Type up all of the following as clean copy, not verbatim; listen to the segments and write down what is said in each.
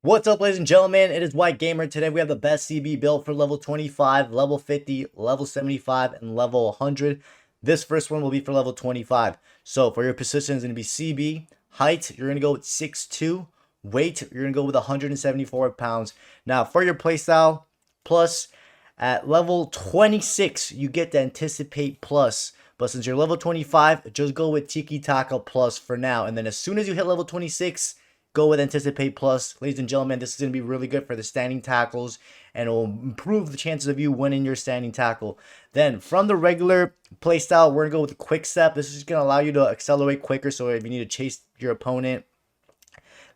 What's up, ladies and gentlemen? It is White Gamer. Today we have the best CB build for level 25, level 50, level 75, and level 100. This first one will be for level 25. So for your position is going to be CB. Height, you're going to go with 6'2". Weight, you're going to go with 174 pounds. Now for your playstyle, plus at level 26, you get the Anticipate plus. But since you're level 25, just go with Tiki Taka plus for now. And then as soon as you hit level 26, go with Anticipate plus. Ladies and gentlemen, this is going to be really good for the standing tackles, and it will improve the chances of you winning your standing tackle. Then from the regular playstyle, we're going to go with the Quick Step. This is going to allow you to accelerate quicker, so if you need to chase your opponent.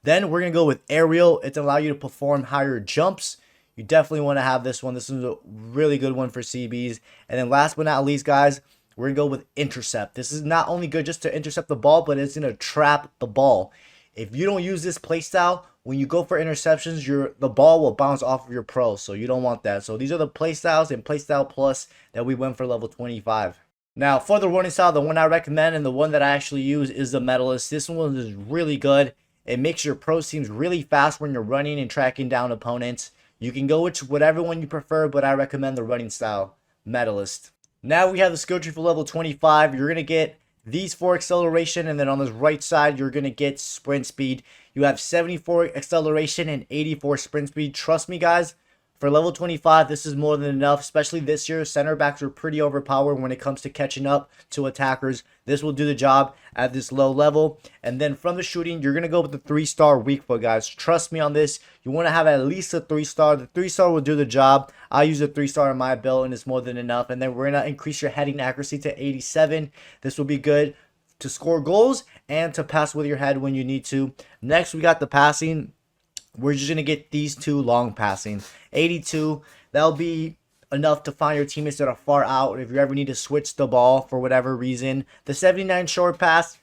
Then we're going to go with Aerial. It's allow you to perform higher jumps. You definitely want to have this one. This is a really good one for CBs. And then last but not least, guys, we're going to go with Intercept. This is not only good just to intercept the ball, but it's going to trap the ball. If you don't use this playstyle, when you go for interceptions, the ball will bounce off of your pro, so you don't want that. So these are the playstyles and playstyle plus that we went for level 25. Now for the running style, the one I recommend and the one that I actually use is the Medalist. This one is really good. It makes your pro teams really fast when you're running and tracking down opponents. You can go with whatever one you prefer, but I recommend the running style, Medalist. Now we have the skill tree for level 25. You're going to get these 4 acceleration, and then on the right side, you're going to get sprint speed. You have 74 acceleration and 84 sprint speed. Trust me, guys, for level 25, this is more than enough, especially this year. Center backs are pretty overpowered when it comes to catching up to attackers. This will do the job at this low level. And then from the shooting, you're going to go with the 3-star weak foot, guys. Trust me on this. You want to have at least a 3-star. The 3-star will do the job. I use a 3-star in my build, and it's more than enough. And then we're going to increase your heading accuracy to 87. This will be good to score goals and to pass with your head when you need to. Next, we got the passing. We're just going to get these 2 long passing. 82, that'll be enough to find your teammates that are far out if you ever need to switch the ball for whatever reason. The 79 short pass,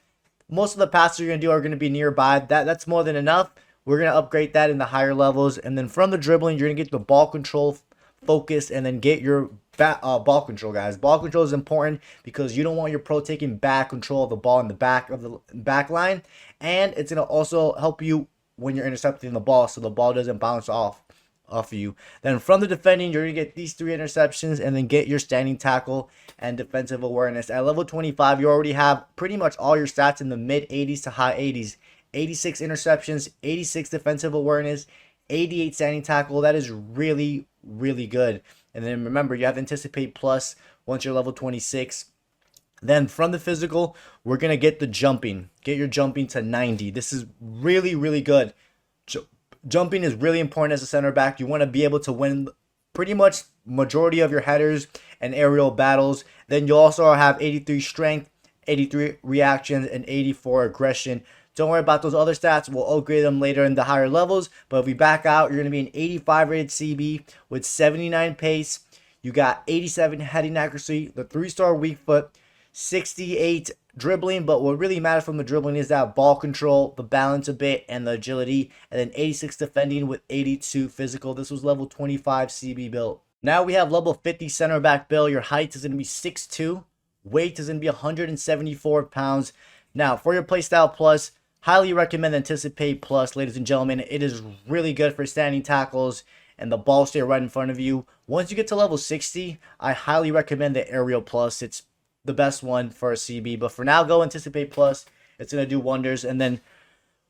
most of the passes you're going to do are going to be nearby. That's more than enough. We're going to upgrade that in the higher levels. And then from the dribbling, you're going to get the ball control, focus, and then get your ball control, guys. Ball control is important because you don't want your pro taking back control of the ball in the back of the back line. And it's going to also help you when you're intercepting the ball, so the ball doesn't bounce off of you. Then from the defending, you're going to get these 3 interceptions and then get your standing tackle and defensive awareness. At level 25, you already have pretty much all your stats in the mid 80s to high 80s. 86 interceptions, 86 defensive awareness, 88 standing tackle. That is really, really good. And then remember, you have Anticipate plus once you're level 26. Then from the physical, we're going to get the jumping. Get your jumping to 90. This is really, really good. Jumping is really important as a center back. You want to be able to win pretty much majority of your headers and aerial battles. Then you also have 83 strength, 83 reactions, and 84 aggression. Don't worry about those other stats. We'll upgrade them later in the higher levels. But if we back out, you're going to be an 85 rated CB with 79 pace. You got 87 heading accuracy, the 3-star weak foot, 68 dribbling, but what really matters from the dribbling is that ball control, the balance a bit, and the agility, and then 86 defending with 82 physical. This was level 25 CB build. Now we have level 50 center back build. Your height is going to be 6'2", weight is going to be 174 pounds. Now for your playstyle plus, highly recommend Anticipate plus, ladies and gentlemen. It is really good for standing tackles and the ball stay right in front of you. Once you get to level 60, I highly recommend the Aerial plus. It's the best one for a CB, but for now, go Anticipate plus. It's going to do wonders. And then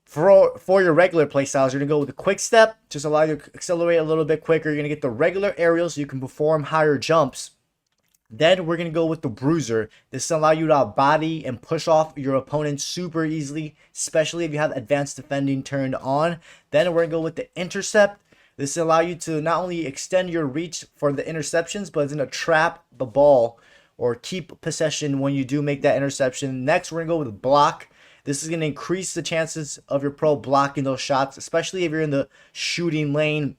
for your regular playstyles, you're going to go with the Quick Step, just allow you to accelerate a little bit quicker. You're going to get the regular aerial so you can perform higher jumps. Then we're going to go with the Bruiser. This will allow you to body and push off your opponent super easily, especially if you have advanced defending turned on. Then we're going to go with the Intercept. This will allow you to not only extend your reach for the interceptions, but it's going to trap the ball or keep possession when you do make that interception. Next, we're going to go with Block. This is going to increase the chances of your pro blocking those shots, especially if you're in the shooting lane.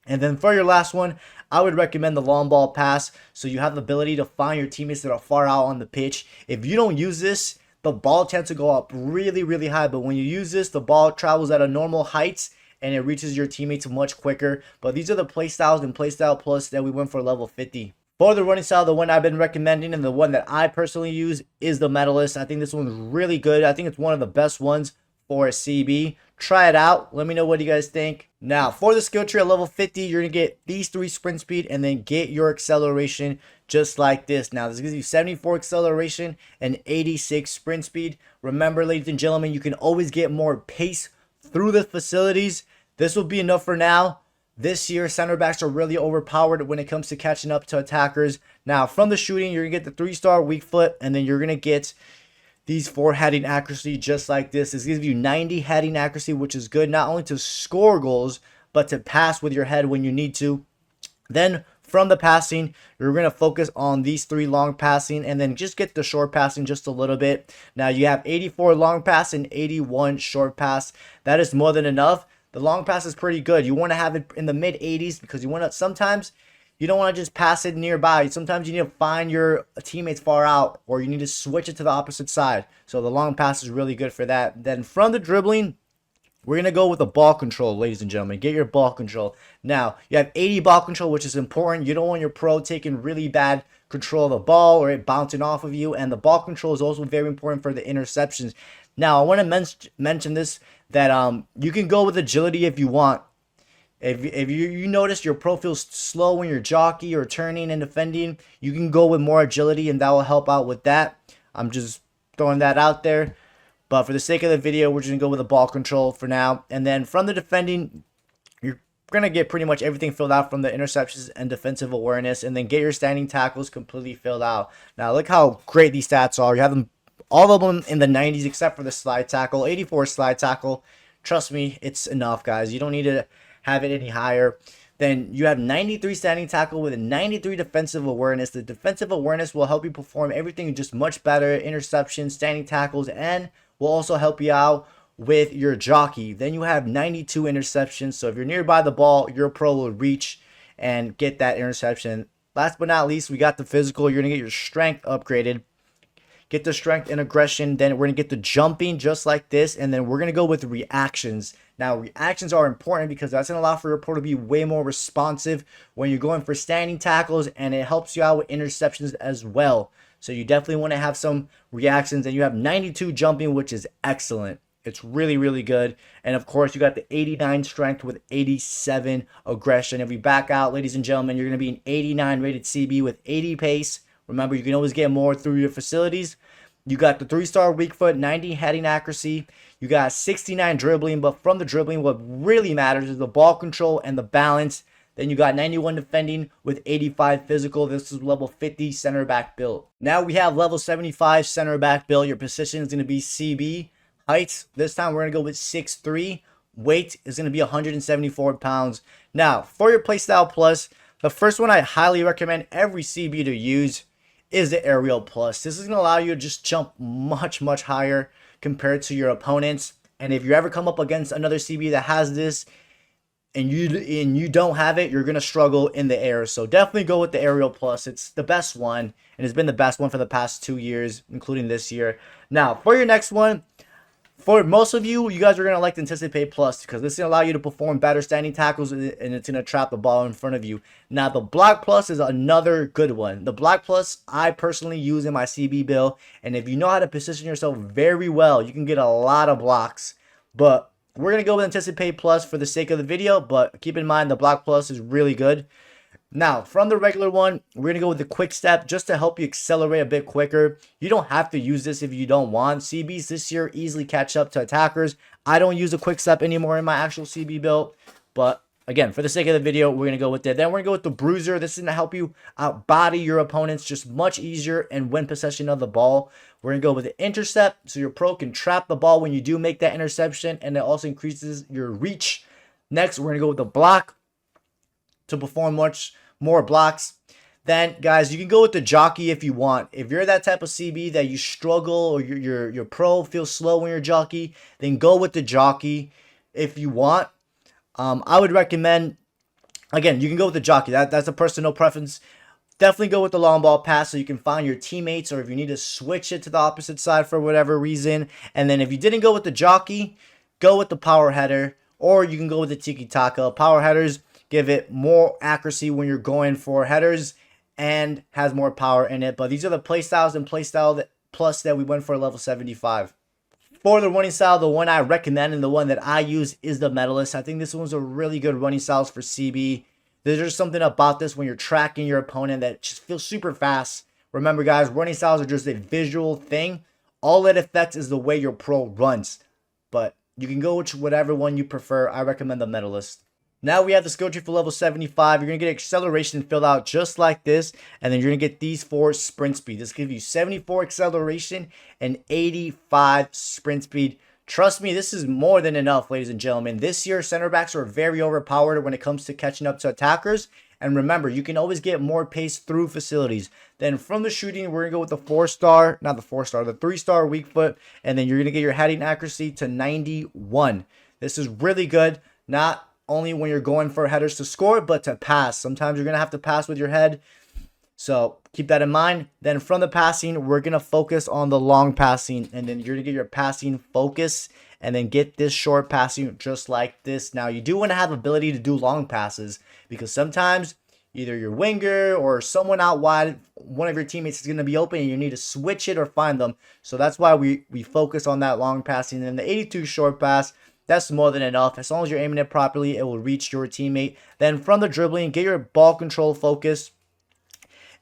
And then for your last one, I would recommend the long ball pass, so you have the ability to find your teammates that are far out on the pitch. If you don't use this, the ball tends to go up really, really high. But when you use this, the ball travels at a normal height and it reaches your teammates much quicker. But these are the playstyles and playstyle plus that we went for level 50. For the running style, the one I've been recommending and the one that I personally use is the Medalist. I think this one's really good. I think it's one of the best ones for a CB. Try it out. Let me know what you guys think. Now, for the skill tree at level 50, you're going to get these 3 sprint speed and then get your acceleration just like this. Now, this gives you 74 acceleration and 86 sprint speed. Remember, ladies and gentlemen, you can always get more pace through the facilities. This will be enough for now. This year, center backs are really overpowered when it comes to catching up to attackers. Now, from the shooting, you're going to get the 3-star weak foot, and then you're going to get these 4 heading accuracy just like this. This gives you 90 heading accuracy, which is good not only to score goals, but to pass with your head when you need to. Then from the passing, you're going to focus on these 3 long passing and then just get the short passing just a little bit. Now you have 84 long pass and 81 short pass. That is more than enough. The long pass is pretty good. You want to have it in the mid 80s because you want to, sometimes you don't want to just pass it nearby. Sometimes you need to find your teammates far out, or you need to switch it to the opposite side. So the long pass is really good for that. Then from the dribbling, we're going to go with the ball control, ladies and gentlemen. Get your ball control. Now, you have 80 ball control, which is important. You don't want your pro taking really bad control of the ball or it bouncing off of you. And the ball control is also very important for the interceptions. Now, I want to mention this, that you can go with agility if you want. If you notice your pro feels slow when you're jockey or turning and defending, you can go with more agility and that will help out with that. I'm just throwing that out there. But for the sake of the video, we're just going to go with the ball control for now. And then from the defending, you're going to get pretty much everything filled out from the interceptions and defensive awareness. And then get your standing tackles completely filled out. Now, look how great these stats are. You have them, all of them in the 90s except for the slide tackle. 84 slide tackle. Trust me, it's enough, guys. You don't need to have it any higher. Then you have 93 standing tackle with a 93 defensive awareness. The defensive awareness will help you perform everything just much better. Interceptions, standing tackles, and will also help you out with your jockey. Then you have 92 interceptions. So if you're nearby the ball, your pro will reach and get that interception. Last but not least, we got the physical. You're going to get your strength upgraded. Get the strength and aggression. Then we're going to get the jumping just like this. And then we're going to go with reactions. Now, reactions are important because that's going to allow for your pro to be way more responsive when you're going for standing tackles. And it helps you out with interceptions as well. So you definitely want to have some reactions. And you have 92 jumping, which is excellent. It's really, really good. And of course, you got the 89 strength with 87 aggression. If we back out, ladies and gentlemen, you're going to be an 89 rated CB with 80 pace. Remember, you can always get more through your facilities. You got the 3-star weak foot, 90 heading accuracy. You got 69 dribbling. But from the dribbling, what really matters is the ball control and the balance. Then you got 91 defending with 85 physical. This is level 50 center back build. Now we have level 75 center back build. Your position is going to be CB. Heights, this time we're going to go with 6'3". Weight is going to be 174 pounds. Now, for your playstyle plus, the first one I highly recommend every CB to use is the aerial plus. This is going to allow you to just jump much, much higher compared to your opponents. And if you ever come up against another CB that has this, and you don't have it, you're going to struggle in the air. So definitely go with the aerial plus. It's the best one, and it's been the best one for the past 2 years, including this year. Now, for your next one, for most of you, you guys are going to like the Anticipate Plus because this is going to allow you to perform better standing tackles and it's going to trap the ball in front of you. Now, the Block Plus is another good one. The Block Plus, I personally use in my CB build, and if you know how to position yourself very well, you can get a lot of blocks. But we're going to go with Anticipate Plus for the sake of the video, but keep in mind the Block Plus is really good. Now, from the regular one, we're going to go with the Quick Step just to help you accelerate a bit quicker. You don't have to use this if you don't want. CBs this year easily catch up to attackers. I don't use a Quick Step anymore in my actual CB build, but again, for the sake of the video, we're going to go with that. Then we're going to go with the Bruiser. This is going to help you outbody your opponents just much easier and win possession of the ball. We're going to go with the Intercept, so your pro can trap the ball when you do make that interception, and it also increases your reach. Next, we're going to go with the Block to perform much more blocks. Then, guys, you can go with the Jockey if you want. If you're that type of CB that you struggle or your pro feels slow when you're jockey, then go with the Jockey if you want. I would recommend, again, you can go with the Jockey. That's a personal preference. Definitely go with the long ball pass so you can find your teammates, or if you need to switch it to the opposite side for whatever reason. And then if you didn't go with the Jockey, go with the Power Header, or you can go with the Tiki Taka. Power Headers give it more accuracy when you're going for headers and has more power in it. But these are the playstyles and playstyle plus that we went for level 75. For the running style, the one I recommend and the one that I use is the Medalist. I think this one's a really good running style for CB. There's just something about this when you're tracking your opponent that just feels super fast. Remember, guys, running styles are just a visual thing. All it affects is the way your pro runs. But you can go with whatever one you prefer. I recommend the Medalist. Now we have the skill tree for level 75. You're going to get acceleration filled out just like this. And then you're going to get these 4 sprint speed. This gives you 74 acceleration and 85 sprint speed. Trust me, this is more than enough, ladies and gentlemen. This year, center backs are very overpowered when it comes to catching up to attackers. And remember, you can always get more pace through facilities. Then from the shooting, we're going to go with the 4-star, not the 4-star, the 3-star weak foot. And then you're going to get your heading accuracy to 91. This is really good. Not only when you're going for headers to score, but to pass. Sometimes you're going to have to pass with your head. So keep that in mind. Then from the passing, we're going to focus on the long passing. And then you're going to get your passing focus. And then get this short passing just like this. Now, you do want to have ability to do long passes. Because sometimes either your winger or someone out wide, one of your teammates is going to be open and you need to switch it or find them. So that's why we focus on that long passing. And the 82 short pass, that's more than enough. As long as you're aiming it properly, it will reach your teammate. Then from the dribbling, get your ball control focus.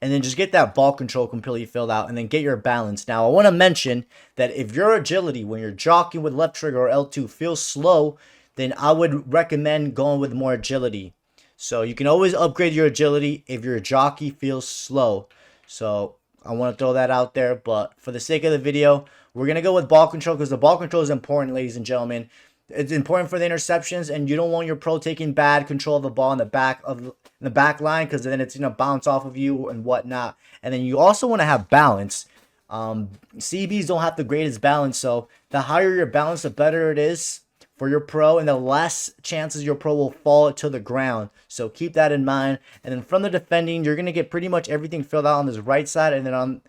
And then just get that ball control completely filled out. And then get your balance. Now, I want to mention that if your agility, when you're jockeying with left trigger or L2, feels slow, then I would recommend going with more agility. So you can always upgrade your agility if your jockey feels slow. So I want to throw that out there. But for the sake of the video, we're going to go with ball control because the ball control is important, ladies and gentlemen. It's important for the interceptions, and you don't want your pro taking bad control of the ball in the back line because then it's going to bounce off of you and whatnot. And then you also want to have balance. CBs don't have the greatest balance, so the higher your balance, the better it is for your pro, and the less chances your pro will fall to the ground. So keep that in mind. And then from the defending, you're going to get pretty much everything filled out on this right side, and then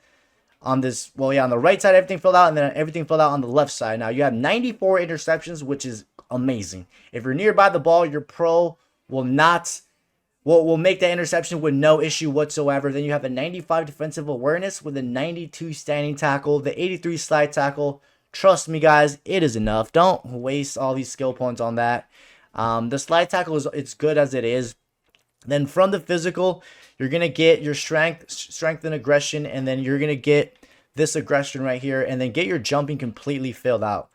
on this, well, yeah, on the right side, everything filled out, and then everything filled out on the left side. Now, you have 94 interceptions, which is amazing. If you're nearby the ball, your pro will make that interception with no issue whatsoever. Then you have a 95 defensive awareness with a 92 standing tackle, the 83 slide tackle. Trust me, guys, it is enough. Don't waste all these skill points on that. The slide tackle it's good as it is. Then from the physical, you're going to get your strength and aggression, and then you're going to get this aggression right here, and then get your jumping completely filled out.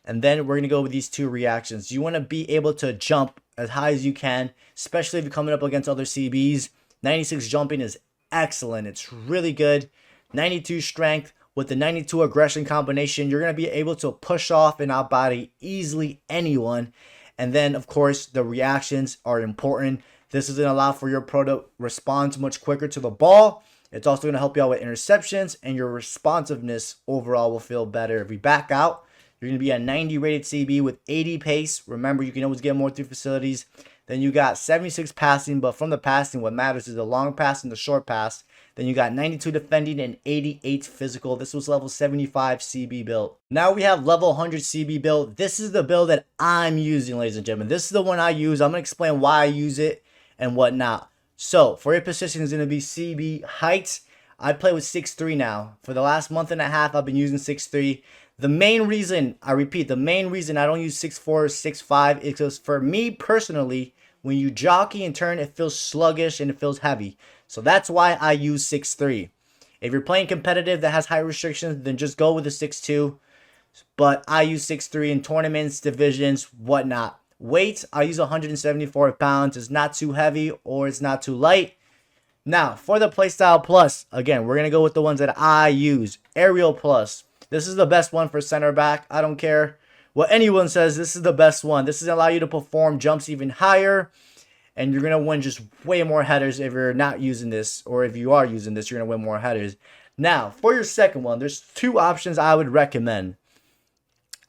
And then we're going to go with these 2 reactions. You want to be able to jump as high as you can, especially if you're coming up against other CBs. 96 jumping is excellent. It's really good. 92 strength with the 92 aggression combination, you're going to be able to push off and outbody easily anyone. And then, of course, the reactions are important. This is going to allow for your pro to respond much quicker to the ball. It's also going to help you out with interceptions, and your responsiveness overall will feel better. If we back out, you're going to be a 90 rated CB with 80 pace. Remember, you can always get more through facilities. Then you got 76 passing, but from the passing, what matters is the long pass and the short pass. Then you got 92 defending and 88 physical. This was level 75 CB build. Now we have level 100 CB build. This is the build that I'm using, ladies and gentlemen. This is the one I use. I'm going to explain why I use it and whatnot. So for your position is going to be CB height. I play with 6'3" now. For the last month and a half, I've been using 6'3". The main reason, I repeat, the main reason I don't use 6'4" or 6'5" is because for me personally, when you jockey and turn, it feels sluggish and it feels heavy. So that's why I use 6'3". If you're playing competitive that has high restrictions, then just go with the 6'2". But I use 6'3" in tournaments, divisions, whatnot. Weight, I use 174 pounds. It's not too heavy or it's not too light. Now, for the Playstyle Plus, again, we're going to go with the ones that I use. Aerial Plus. This is the best one for center back. I don't care what anyone says. This is the best one. This is going to allow you to perform jumps even higher. And you're going to win just way more headers if you're not using this. Or if you are using this, you're going to win more headers. Now, for your second one, there's 2 options I would recommend.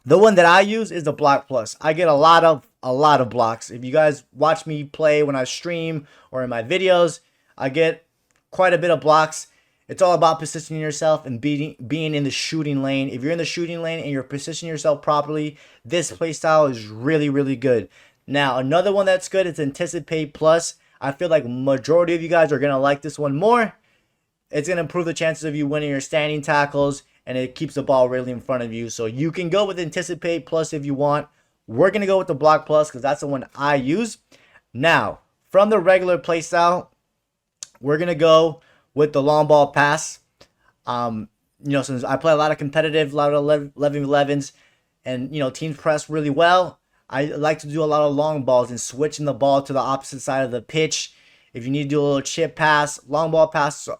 The one that I use is the Block Plus. I get a lot of blocks. If you guys watch me play when I stream or in my videos, I get quite a bit of blocks. It's all about positioning yourself and being in the shooting lane. If you're in the shooting lane and you're positioning yourself properly, this playstyle is really, really good. Now, another one that's good is Anticipate Plus. I feel like majority of you guys are going to like this one more. It's going to improve the chances of you winning your standing tackles. and it keeps the ball really in front of you. So you can go with Anticipate Plus if you want. We're going to go with the Block Plus because that's the one I use. Now, from the regular playstyle, we're going to go with the long ball pass. Since I play a lot of competitive, a lot of 11v11s, and, teams press really well, I like to do a lot of long balls and switching the ball to the opposite side of the pitch. If you need to do a little chip pass, long ball passes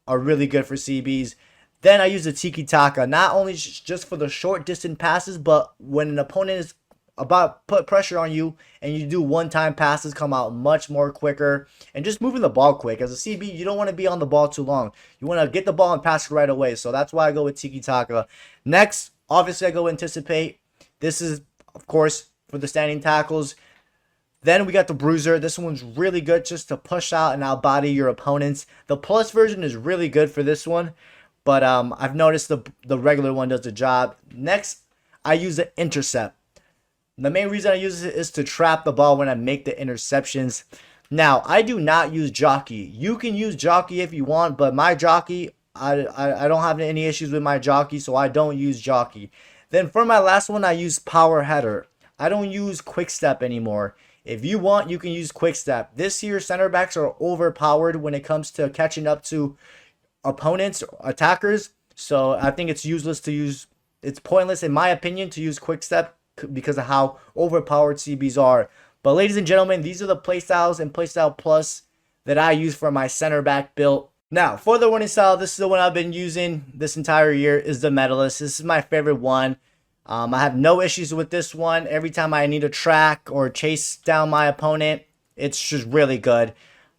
are really good for CBs. Then I use the Tiki Taka, not only just for the short distance passes, but when an opponent is about to put pressure on you and you do one-time passes, come out much more quicker, and just moving the ball quick. As a CB, you don't want to be on the ball too long. You want to get the ball and pass it right away. So that's why I go with Tiki Taka. Next, obviously, I go Anticipate. This is, of course, for the standing tackles. Then we got the Bruiser. This one's really good just to push out and outbody your opponents. The Plus version is really good for this one, but I've noticed the regular one does the job. Next, I use the Intercept. The main reason I use it is to trap the ball when I make the interceptions. Now, I do not use Jockey. You can use Jockey if you want, but my Jockey, I don't have any issues with my Jockey, so I don't use Jockey. Then for my last one, I use Power Header. I don't use Quick Step anymore. If you want, you can use Quick Step. This year, center backs are overpowered when it comes to catching up to opponents, attackers. So I think it's useless to use. It's pointless, in my opinion, to use Quick Step because of how overpowered CBs are. But ladies and gentlemen, these are the playstyles and playstyle plus that I use for my center back build. Now, for the winning style, this is the one I've been using this entire year, is the Medalist. This is my favorite one. I have no issues with this one. Every time I need to track or chase down my opponent, it's just really good.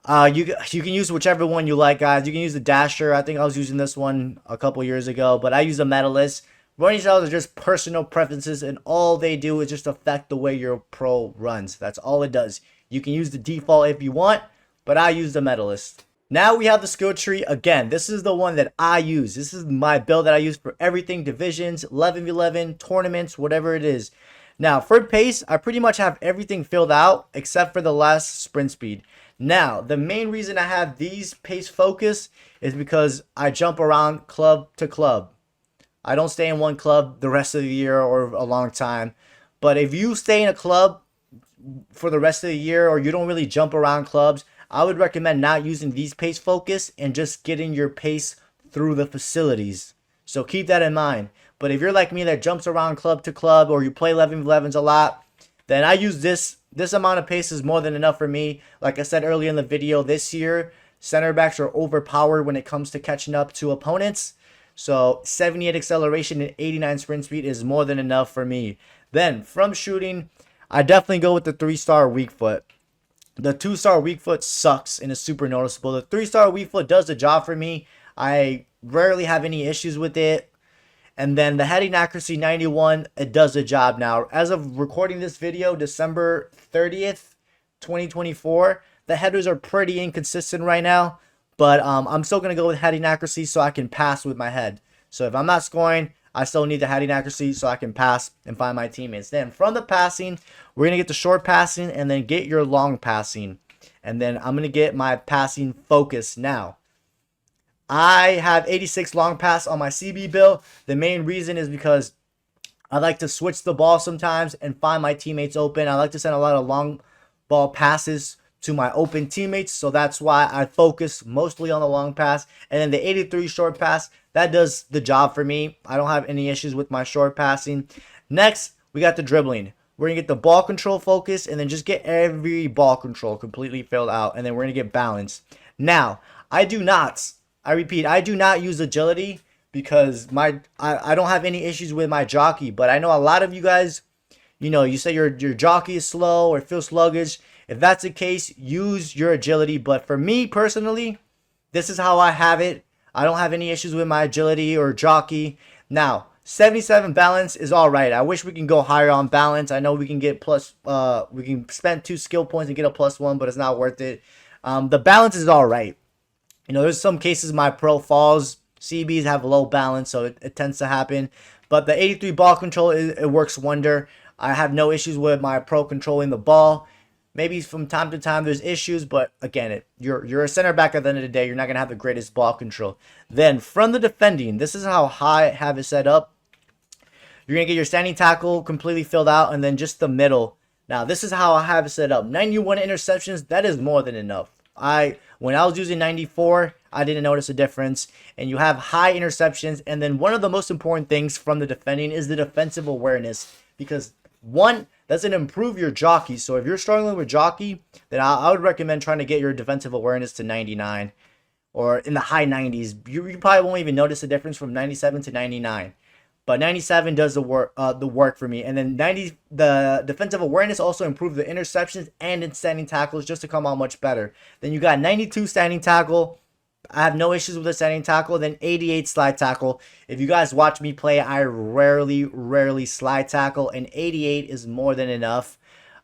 You can use whichever one you like, guys. You can use the Dasher. I think I was using this one a couple years ago, but I use the Medalist. Running styles are just personal preferences, and all they do is just affect the way your pro runs. That's all it does. You can use the default if you want, but I use the Medalist. Now we have the skill tree. Again, this is the one that I use. This is my build that I use for everything, divisions, 11v11, tournaments, whatever it is. Now, for pace, I pretty much have everything filled out except for the last sprint speed. Now, the main reason I have these pace focus is because I jump around club to club. I don't stay in one club the rest of the year or a long time. But if you stay in a club for the rest of the year, or you don't really jump around clubs, I would recommend not using these pace focus and just getting your pace through the facilities. So keep that in mind. But if you're like me that jumps around club to club, or you play 11v11s a lot, then I use this. This amount of pace is more than enough for me. Like I said earlier in the video, this year, center backs are overpowered when it comes to catching up to opponents. So 78 acceleration and 89 sprint speed is more than enough for me. Then from shooting, I definitely go with the 3-star weak foot. The 2-star weak foot sucks and is super noticeable. The 3-star weak foot does the job for me. I rarely have any issues with it. And then the heading accuracy 91, it does the job now. As of recording this video, December 30th, 2024, the headers are pretty inconsistent right now. But I'm still going to go with heading accuracy so I can pass with my head. So if I'm not scoring, I still need the heading accuracy so I can pass and find my teammates. Then from the passing, we're going to get the short passing and then get your long passing. And then I'm going to get my passing focus now. I have 86 long pass on my CB build. The main reason is because I like to switch the ball sometimes and find my teammates open. I like to send a lot of long ball passes to my open teammates, so that's why I focus mostly on the long pass. And then the 83 short pass, that does the job for me. I don't have any issues with my short passing. Next, we got the dribbling. We're going to get the ball control focus and then just get every ball control completely filled out, and then we're going to get balance. Now, I repeat, I do not use agility because I don't have any issues with my jockey, but I know a lot of you guys, you say your jockey is slow or feels sluggish. If that's the case, use your agility. But for me personally, this is how I have it. I don't have any issues with my agility or jockey. Now, 77 balance is all right. I wish we can go higher on balance. I know we can get we can spend 2 skill points and get a +1, but it's not worth it. The balance is all right. There's some cases my pro falls. CBs have low balance, so it tends to happen. But the 83 ball control, it works wonder. I have no issues with my pro controlling the ball. Maybe from time to time there's issues, but again, you're a center back at the end of the day. You're not going to have the greatest ball control. Then from the defending, this is how I have it set up. You're going to get your standing tackle completely filled out, and then just the middle. Now, this is how I have it set up. 91 interceptions, that is more than enough. When I was using 94, I didn't notice a difference. And you have high interceptions. And then one of the most important things from the defending is the defensive awareness. Because one, doesn't improve your jockey. So if you're struggling with jockey, then I would recommend trying to get your defensive awareness to 99 or in the high 90s. You probably won't even notice the difference from 97 to 99. But 97 does the work for me. And then the defensive awareness also improved the interceptions and in standing tackles just to come out much better. Then you got 92 standing tackle. I have no issues with the standing tackle. Then 88 slide tackle. If you guys watch me play, I rarely slide tackle, and 88 is more than enough.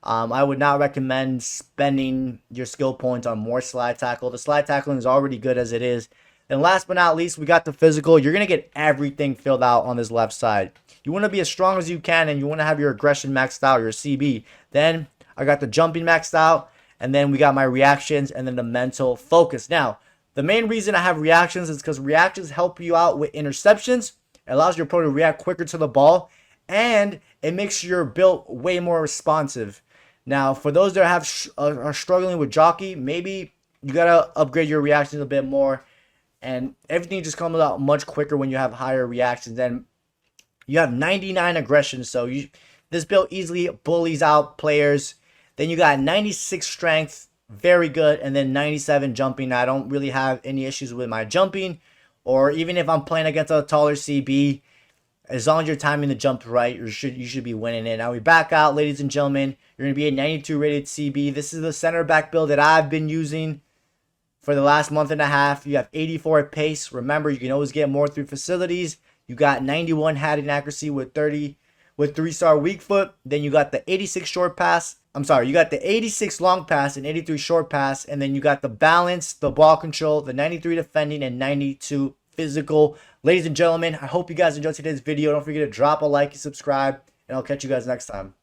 I would not recommend spending your skill points on more slide tackle. The slide tackling is already good as it is. And last but not least, we got the physical. You're going to get everything filled out on this left side. You want to be as strong as you can, and you want to have your aggression maxed out, your CB. Then I got the jumping maxed out, and then we got my reactions, and then the mental focus. Now, the main reason I have reactions is because reactions help you out with interceptions. It allows your opponent to react quicker to the ball, and it makes your build way more responsive. Now, for those that are struggling with jockey, maybe you got to upgrade your reactions a bit more. And everything just comes out much quicker when you have higher reactions. Then you have 99 aggression, so this build easily bullies out players. Then you got 96 strength, very good, and then 97 jumping. I don't really have any issues with my jumping, or even if I'm playing against a taller CB, as long as you're timing the jump right, you should be winning it. Now we back out, ladies and gentlemen. You're going to be a 92 rated CB. This is the center back build that I've been using for the last month and a half. You have 84 at pace. Remember, you can always get more through facilities. You got 91 heading accuracy with 3-star weak foot. Then you got the 86 short pass. You got the 86 long pass and 83 short pass. And then you got the balance, the ball control, the 93 defending, and 92 physical. Ladies and gentlemen, I hope you guys enjoyed today's video. Don't forget to drop a like and subscribe. And I'll catch you guys next time.